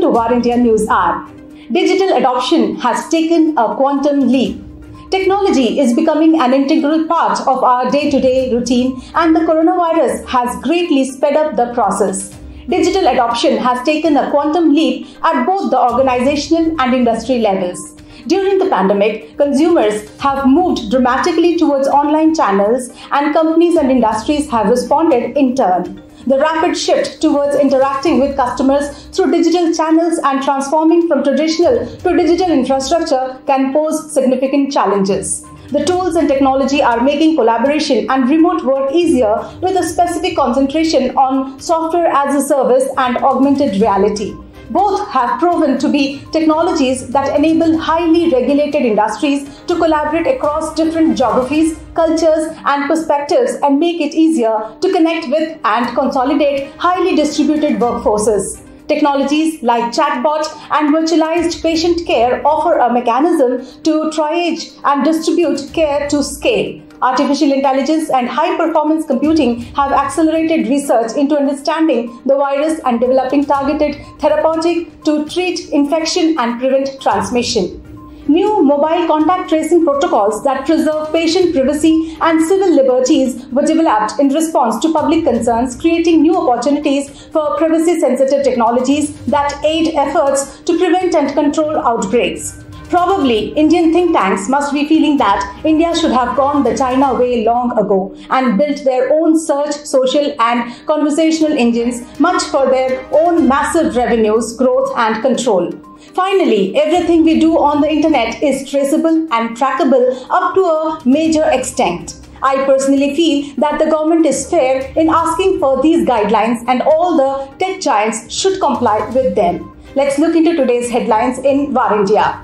to War India News Hour. Digital adoption has taken a quantum leap. Technology is becoming an integral part of our day-to-day routine, and the coronavirus has greatly sped up the process. Digital adoption has taken a quantum leap at both the organizational and industry levels. During the pandemic, consumers have moved dramatically towards online channels, and companies and industries have responded in turn. The rapid shift towards interacting with customers through digital channels and transforming from traditional to digital infrastructure can pose significant challenges. The tools and technology are making collaboration and remote work easier, with a specific concentration on software as a service and augmented reality. Both have proven to be technologies that enable highly regulated industries to collaborate across different geographies, cultures, and perspectives and make it easier to connect with and consolidate highly distributed workforces. Technologies like chatbot and virtualized patient care offer a mechanism to triage and distribute care to scale. Artificial intelligence and high-performance computing have accelerated research into understanding the virus and developing targeted therapeutic to treat infection and prevent transmission. New mobile contact tracing protocols that preserve patient privacy and civil liberties were developed in response to public concerns, creating new opportunities for privacy-sensitive technologies that aid efforts to prevent and control outbreaks. Probably, Indian think tanks must be feeling that India should have gone the China way long ago and built their own search, social and conversational engines, much for their own massive revenues, growth and control. Finally, everything we do on the internet is traceable and trackable up to a major extent. I personally feel that the government is fair in asking for these guidelines, and all the tech giants should comply with them. Let's look into today's headlines in War India.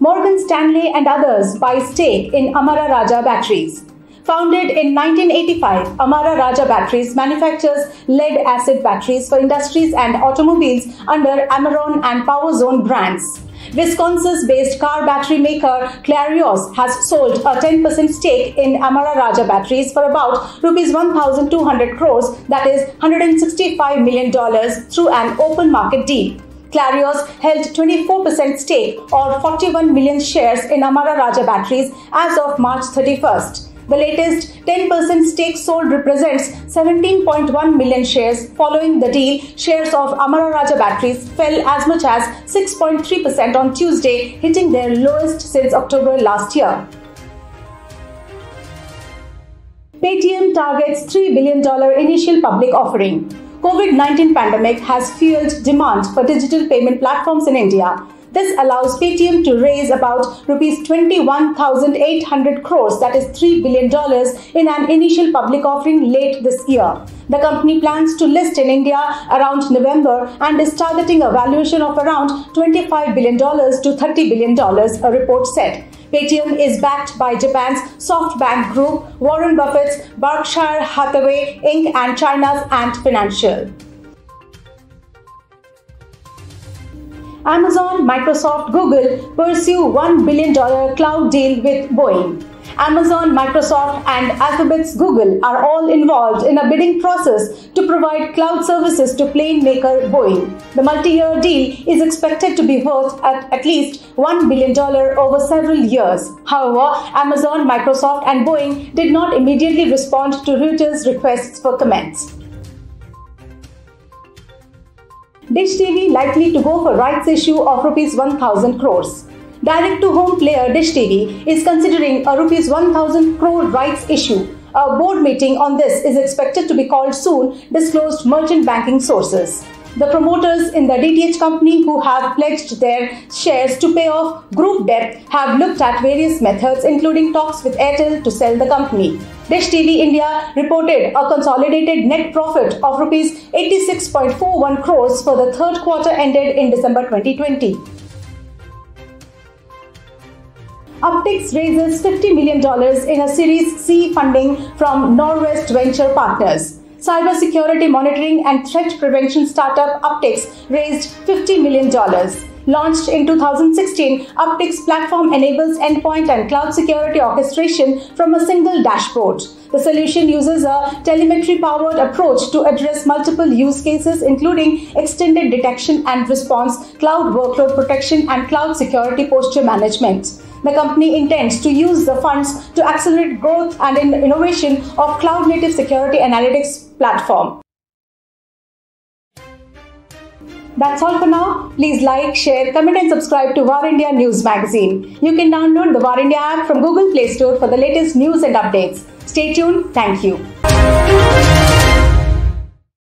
Morgan Stanley and others buy stake in Amara Raja Batteries. Founded in 1985, Amara Raja Batteries manufactures lead-acid batteries for industries and automobiles under Amaron and PowerZone brands. Wisconsin-based car battery maker Clarios has sold a 10% stake in Amara Raja Batteries for about Rs 1,200 crores, that is $165 million, through an open market deal. Clarios held 24% stake or 41 million shares in Amara Raja Batteries as of March 31st. The latest 10% stake sold represents 17.1 million shares. Following the deal, shares of Amara Raja Batteries fell as much as 6.3% on Tuesday, hitting their lowest since October last year. Paytm targets $3 billion initial public offering. COVID-19 pandemic has fueled demand for digital payment platforms in India. This allows Paytm to raise about Rs 21,800 crores, that is $3 billion, in an initial public offering late this year. The company plans to list in India around November and is targeting a valuation of around $25 billion to $30 billion, a report said. Paytm is backed by Japan's SoftBank Group, Warren Buffett's Berkshire Hathaway Inc. and China's Ant Financial. Amazon, Microsoft, Google pursue $1 billion cloud deal with Boeing. Amazon, Microsoft and Alphabet's Google are all involved in a bidding process to provide cloud services to plane maker Boeing. The multi-year deal is expected to be worth at least $1 billion over several years. However, Amazon, Microsoft and Boeing did not immediately respond to Reuters' requests for comments. Dish TV likely to go for rights issue of Rs 1,000 crores. Direct-to-home player Dish TV is considering a Rs 1,000 crore rights issue. A board meeting on this is expected to be called soon, disclosed merchant banking sources. The promoters in the DTH company who have pledged their shares to pay off group debt have looked at various methods, including talks with Airtel to sell the company. Dish TV India reported a consolidated net profit of Rs 86.41 crores for the third quarter ended in December 2020. Uptix raises $50 million in a Series C funding from Norwest Venture Partners. Cybersecurity monitoring and threat prevention startup Uptix raised $50 million. Launched in 2016, Uptycs platform enables endpoint and cloud security orchestration from a single dashboard. The solution uses a telemetry-powered approach to address multiple use cases, including extended detection and response, cloud workload protection, and cloud security posture management. The company intends to use the funds to accelerate growth and innovation of cloud-native security analytics platform. That's all for now. Please like, share, comment and subscribe to VAR India News Magazine. You can download the VAR India app from Google Play Store for the latest news and updates. Stay tuned. Thank you.